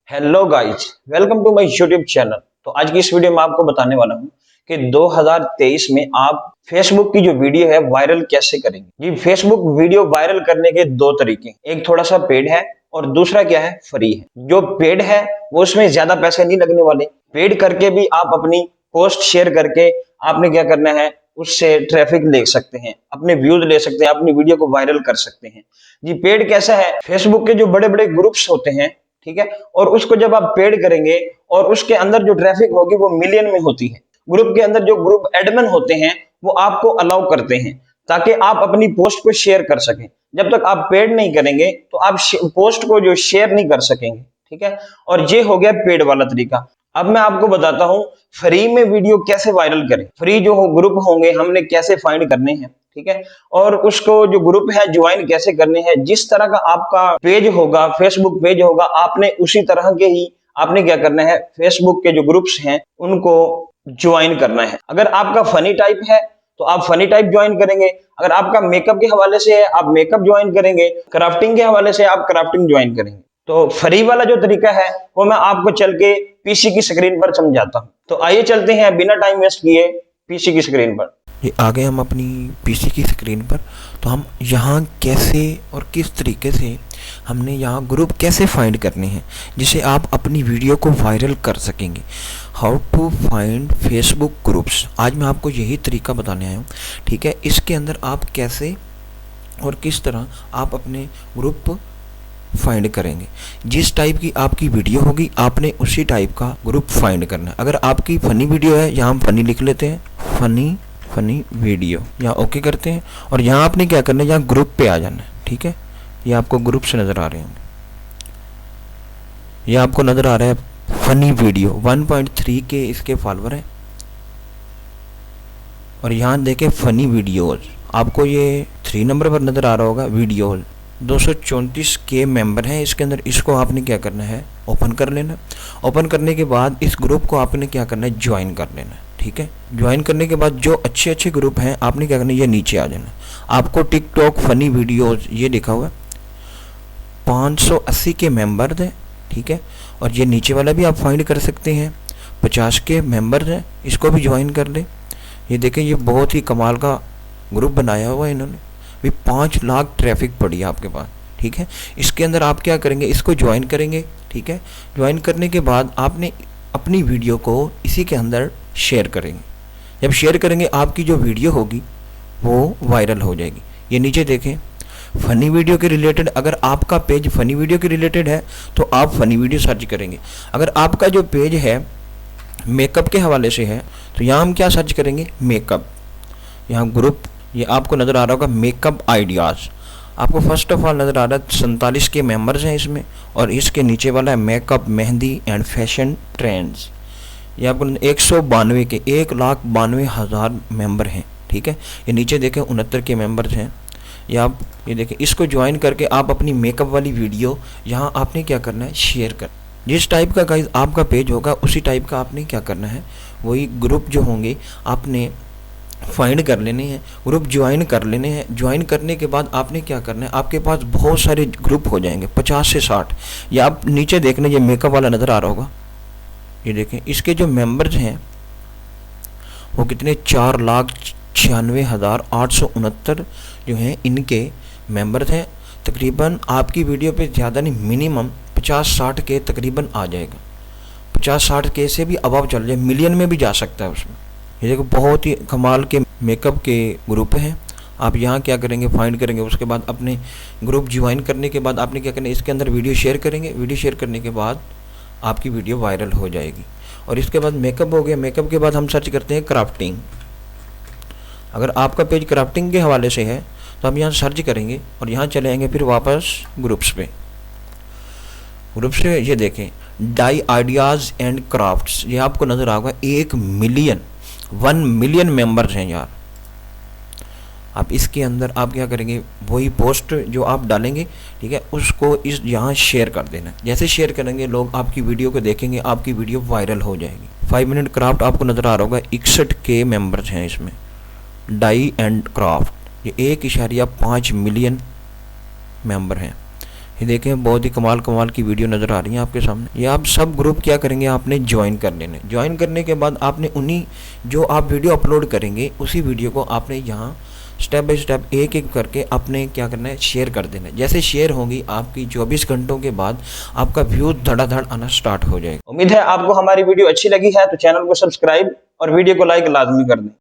Hello guys, welcome to my YouTube channel. तो आज की इस वीडियो में आपको बताने वाला हूं कि 2023 में आप फेसबुक की जो वीडियो है वायरल कैसे करेंगे। जी, फेसबुक वीडियो वायरल करने के दो तरीके, एक थोड़ा सा पेड है और दूसरा क्या है, फ्री है। जो पेड है वो उसमें ज्यादा पैसे नहीं लगने वाले। पेड करके भी आप अपनी पोस्ट शेयर करके आपने क्या करना है, उससे ट्रैफिक ले सकते हैं, अपने व्यूज ले सकते हैं, अपनी वीडियो को वायरल कर सकते हैं। जी, पेड कैसा है, फेसबुक के जो बड़े बड़े ग्रुप्स होते हैं, ठीक है, और उसको जब आप पेड करेंगे और उसके अंदर जो ट्रैफिक होगी वो मिलियन में होती है। ग्रुप के अंदर जो ग्रुप एडमिन होते हैं वो आपको अलाउ करते हैं ताकि आप अपनी पोस्ट को शेयर कर सकें। जब तक आप पेड नहीं करेंगे तो आप पोस्ट को जो शेयर नहीं कर सकेंगे, ठीक है। और ये हो गया पेड वाला तरीका। अब मैं आपको बताता हूं फ्री में वीडियो कैसे वायरल करें। फ्री जो ग्रुप होंगे हमने कैसे फाइंड करने हैं, ठीक है, और उसको जो ग्रुप है ज्वाइन कैसे करने हैं। जिस तरह का आपका पेज होगा, फेसबुक पेज होगा, आपने उसी तरह के ही आपने क्या करना है, फेसबुक के जो ग्रुप्स हैं उनको ज्वाइन करना है। अगर आपका फनी टाइप है तो आप फनी टाइप ज्वाइन करेंगे, अगर आपका मेकअप के हवाले से है आप मेकअप ज्वाइन करेंगे, क्राफ्टिंग के हवाले से आप क्राफ्टिंग ज्वाइन करेंगे। तो फ्री वाला जो तरीका है वो मैं आपको चल के पीसी की स्क्रीन पर समझाता हूं। तो आइए चलते हैं बिना टाइम वेस्ट किए पीसी की स्क्रीन पर। ये आ गए हम अपनी पीसी की स्क्रीन पर। तो हम यहाँ कैसे और किस तरीके से हमने यहाँ ग्रुप कैसे फाइंड करने हैं जिसे आप अपनी वीडियो को वायरल कर सकेंगे। How to find Facebook groups, आज मैं आपको यही तरीका बताने आया हूँ, ठीक है। इसके अंदर आप कैसे और किस तरह आप अपने ग्रुप फाइंड करेंगे। जिस टाइप की आपकी वीडियो होगी आपने उसी टाइप का ग्रुप फाइंड करना है। अगर आपकी फ़नी वीडियो है, यहाँ हम फ़नी लिख लेते हैं, फ़नी वीडियो, यहाँ ओके करते हैं और यहाँ आपने क्या करना है, यहाँ ग्रुप पे आ जाना है, ठीक है। ये आपको ग्रुप से नज़र आ रहे होंगे, ये आपको नज़र आ रहा है फ़नी वीडियो, 1.3 के इसके फॉलोअर हैं। और यहाँ देखें फ़नी वीडियोज़, आपको ये 3 नंबर पर नज़र आ रहा होगा वीडियोज़, 234 के मेंबर हैं इसके अंदर। इसको आपने क्या करना है, ओपन कर लेना। ओपन करने के बाद इस ग्रुप को आपने क्या करना है, ज्वाइन कर लेना, ठीक है। ज्वाइन करने के बाद जो अच्छे अच्छे ग्रुप हैं आपने क्या करना है, ये नीचे आ जाना। आपको टिकटॉक फ़नी वीडियोज़ ये लिखा हुआ है, 580 के मेंबर्स हैं, ठीक है। और ये नीचे वाला भी आप फाइंड कर सकते हैं, 50 के मेंबर्स हैं, इसको भी ज्वाइन कर लें। ये देखें, ये बहुत ही कमाल का ग्रुप बनाया हुआ है इन्होंने, भी 5 लाख ट्रैफिक पड़ी है आपके पास, ठीक है। इसके अंदर आप क्या करेंगे, इसको ज्वाइन करेंगे, ठीक है। ज्वाइन करने के बाद आपने अपनी वीडियो को इसी के अंदर शेयर करेंगे। जब शेयर करेंगे आपकी जो वीडियो होगी वो वायरल हो जाएगी। ये नीचे देखें फ़नी वीडियो के रिलेटेड, अगर आपका पेज फ़नी वीडियो के रिलेटेड है तो आप फ़नी वीडियो सर्च करेंगे। अगर आपका जो पेज है मेकअप के हवाले से है तो यहाँ हम क्या सर्च करेंगे, मेकअप। यहाँ ग्रुप ये आपको नज़र आ रहा होगा मेकअप आइडियाज़, आपको फर्स्ट ऑफ ऑल नज़र आ रहा है 47 के मेंबर्स हैं इसमें, और इसके नीचे वाला है makeup mehndi and fashion trends. ये आपको 192 के 1,92,000 मेंबर हैं, ठीक है। ये नीचे देखें 69 के मेंबर्स हैं। या आप ये देखें, इसको ज्वाइन करके आप अपनी मेकअप वाली वीडियो यहाँ आपने क्या करना है, शेयर कर। जिस टाइप का गाइस आपका पेज होगा उसी टाइप का आपने क्या करना है, वही ग्रुप जो होंगे आपने फाइंड कर लेने हैं, ग्रुप ज्वाइन कर लेने हैं। ज्वाइन करने के बाद आपने क्या करना है, आपके पास बहुत सारे ग्रुप हो जाएंगे, 50 से 60। या आप नीचे देखना, ये मेकअप वाला नज़र आ रहा होगा, ये देखें इसके जो मेंबर्स हैं वो कितने, 4,96,869 जो हैं इनके मेंबर्स हैं। तकरीबन आपकी वीडियो पे ज़्यादा नहीं, मिनिमम 50-60 के तकरीबन आ जाएगा। 50-60 के से भी अबव चल जाए, मिलियन में भी जा सकता है उसमें। ये देखो बहुत ही कमाल के मेकअप के ग्रुप हैं। आप यहाँ क्या करेंगे, फाइंड करेंगे, उसके बाद अपने ग्रुप ज्वाइन करने के बाद आपने क्या करना है, इसके अंदर वीडियो शेयर करेंगे। वीडियो शेयर करने के बाद आपकी वीडियो वायरल हो जाएगी। और इसके बाद मेकअप हो गया। मेकअप के बाद हम सर्च करते हैं क्राफ्टिंग। अगर आपका पेज क्राफ्टिंग के हवाले से है तो हम यहाँ सर्च करेंगे और यहाँ चले आएंगे फिर वापस ग्रुप्स पे। ग्रुप से ये देखें डाई आइडियाज़ एंड क्राफ्ट्स, ये आपको नज़र आएगा 1 मिलियन मेंबर्स हैं यार। आप इसके अंदर आप क्या करेंगे, वही पोस्ट जो आप डालेंगे, ठीक है, उसको इस यहाँ शेयर कर देना। जैसे शेयर करेंगे लोग आपकी वीडियो को देखेंगे, आपकी वीडियो वायरल हो जाएगी। 5 मिनट क्राफ्ट आपको नज़र आ रहा होगा, 61 के मेंबर्स हैं इसमें। डाई एंड क्राफ्ट ये 1.5 मिलियन मेंबर हैं। ये देखें बहुत ही कमाल कमाल की वीडियो नज़र आ रही है आपके सामने। ये आप सब ग्रुप क्या करेंगे, आपने ज्वाइन कर लेने। ज्वाइन करने के बाद आपने उन्हीं जो आप वीडियो अपलोड करेंगे उसी वीडियो को आपने यहाँ स्टेप बाय स्टेप एक एक करके आपने क्या करना है, शेयर कर देना है। जैसे शेयर होगी आपकी 24 घंटों के बाद आपका व्यू धड़ाधड़ आना स्टार्ट हो जाएगा। उम्मीद है आपको हमारी वीडियो अच्छी लगी है, तो चैनल को सब्सक्राइब और वीडियो को लाइक लाजमी कर दें।